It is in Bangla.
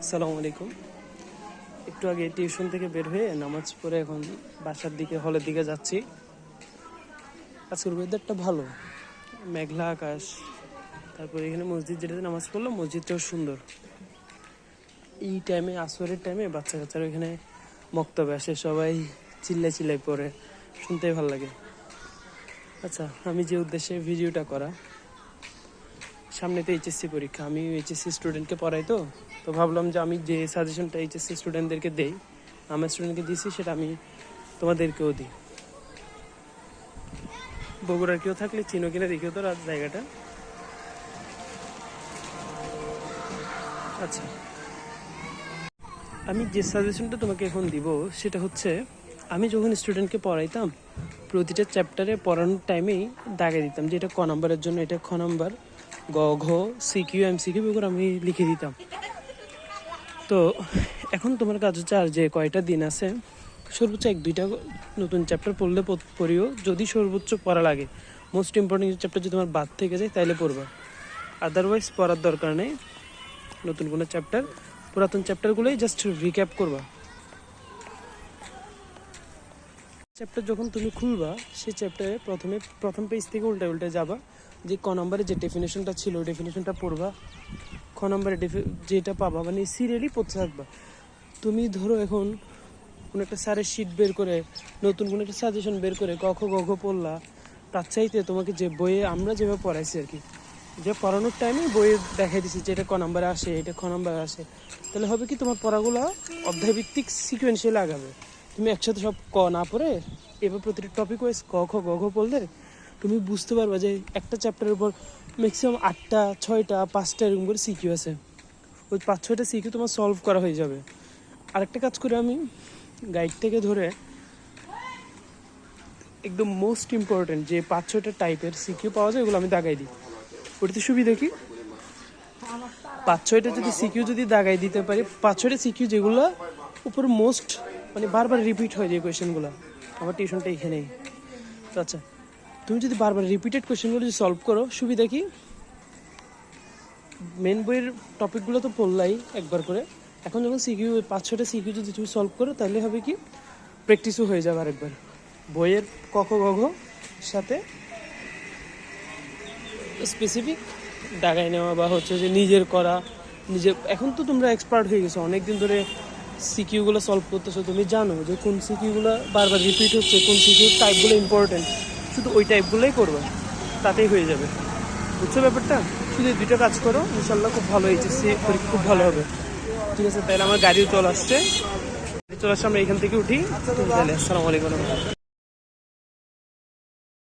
আসসালামু আলাইকুম। একটু আগে টিউশন থেকে বের হয়ে নামাজ পড়ে এখন বাসার দিকে হলের দিকে যাচ্ছি। আজকের ওয়েদারটা ভালো, মেঘলা আকাশ। তারপরে এখানে মসজিদ, যেটাতে নামাজ পড়লাম মসজিদটাও সুন্দর। এই টাইমে আসরের টাইমে বাচ্চা কাচ্চারা এখানে মক্তবে আসে, সবাই চিল্লাই চিল্লাই পড়ে, শুনতেই ভালো লাগে। আচ্ছা, আমি যে উদ্দেশ্যে ভিডিওটা করা, সামনে তো এইচএসসি পরীক্ষা, আমি এইচএসসি স্টুডেন্টকে পড়াই, তো ভাবলাম যে আমি যে সাজেশনটা এইচএসসি স্টুডেন্টদেরকে দেই, আমার স্টুডেন্টকে দিয়েছি, সেটা আমি তোমাদেরকেও দিই। বগুড়ার কেউ থাকলে চিনো কিনা দেখিও তো জায়গাটা। আচ্ছা, আমি যে সাজেশনটা তোমাকে এখন দিব সেটা হচ্ছে, আমি যখন স্টুডেন্টকে পড়াইতাম প্রতিটা চ্যাপ্টারে পড়ানোর টাইমেই দাগে দিতাম যে এটা ক নাম্বারের জন্য, এটা খ নাম্বার, গ ঘ সিকিউ এমসিকিউ এগুলো আমি লিখে দিতাম। তো এখন তোমার কাজ হচ্ছে, আর যে কয়টা দিন আছে সর্বোচ্চ 1-2টা নতুন চ্যাপ্টার পড়লে পড়িও, যদি সর্বোচ্চ পড়া লাগে। মোস্ট ইম্পর্টেন্ট চ্যাপ্টার যদি তোমার বাদ থেকে যায় তাইলে পড়বা, আদারওয়াইজ পড়ার দরকার নেই নতুন কোনো চ্যাপ্টার। পুরাতন চ্যাপ্টারগুলোই জাস্ট রিক্যাপ করবা। চ্যাপ্টার যখন তুমি খুলবা, সেই চ্যাপ্টারে প্রথম পেজ থেকে উল্টে যাবা, যে ক নম্বরে যে ডেফিনেশনটা ছিল ওই ডেফিনেশনটা পড়বা, খ নম্বরে যেটা পাবা, মানে সিরিয়ালি পড়তে থাকবা। তুমি ধরো এখন কোনো একটা স্যারের শিট বের করে নতুন কোনো একটা সাজেশন বের করে ক খ গ ঘ পড়লা, তার চাইতে তোমাকে যে বইয়ে আমরা যেভাবে পড়াইছি আর কি, যে পড়ানোর টাইমে বইয়ে দেখাই দিচ্ছি যে এটা ক নম্বরে আসে, এটা খ নম্বরে আসে, তাহলে হবে কি তোমার পড়াগুলো অধ্যায়ভিত্তিক সিকোয়েন্সিয়ালি আগাবে। তুমি একসাথে সব ক না পড়ে এবার প্রতিটা টপিক ওয়াইজ ক খ গ ঘ পড়লে তুমি বুঝতে পারবা যে একটা চ্যাপ্টারের উপর ম্যাক্সিমাম 8টা 6টা 5টা এরকম করে সিকিউ আছে। ওই 5-6টা সিকিউ তোমার সলভ করা হয়ে যাবে। আরেকটা কাজ করে, আমি গাইড থেকে ধরে একদম মোস্ট ইম্পর্টেন্ট যে 5-6টা টাইপের সিকিউ পাওয়া যায় ওগুলো আমি দাগাই দিই। ওটাতে সুবিধা কি, 5-6টা যদি সিকিউ যদি দাগাই দিতে পারি, 5-6টা সিকিউ যেগুলো উপর মোস্ট মানে বারবার রিপিট হয় যে কোয়েশ্চেনগুলো, আমার টিউশনটা এখানেই। তো আচ্ছা, তুমি যদি বারবার রিপিটেড কোয়েশ্চেনগুলো যদি সলভ করো, সুবিধা কি, মেন বইয়ের টপিকগুলো তো পড়লাই একবার করে, এখন যখন সিকিউ 5-6টা সিকিউ যদি তুমি সলভ করো, তাহলে হবে কি প্র্যাকটিসও হয়ে যাবে আরেকবার। বইয়ের ক খ গ ঘ সাথে স্পেসিফিক দাগাই নেওয়া, বা হচ্ছে যে নিজের করা, এখন তো তোমরা এক্সপার্ট হয়ে গেছো, অনেকদিন ধরে সিকিউগুলো সলভ করতেছো, তুমি জানো যে কোন সিকিউগুলো বারবার রিপিট হচ্ছে, কোন সিকিউ টাইপগুলো ইম্পর্টেন্ট, শুধু ওই টাইপগুলোই করবে, তাতেই হয়ে যাবে। বুঝছো ব্যাপারটা? শুধু এই 2টা কাজ করো, ইনশাল্লাহ খুব ভালো এইচএসসি পরীক্ষা খুব ভালো হবে। ঠিক আছে, তাহলে আমার গাড়িও চলে আসছে, আমরা এখান থেকে উঠি। তাহলে আসসালামু আলাইকুম।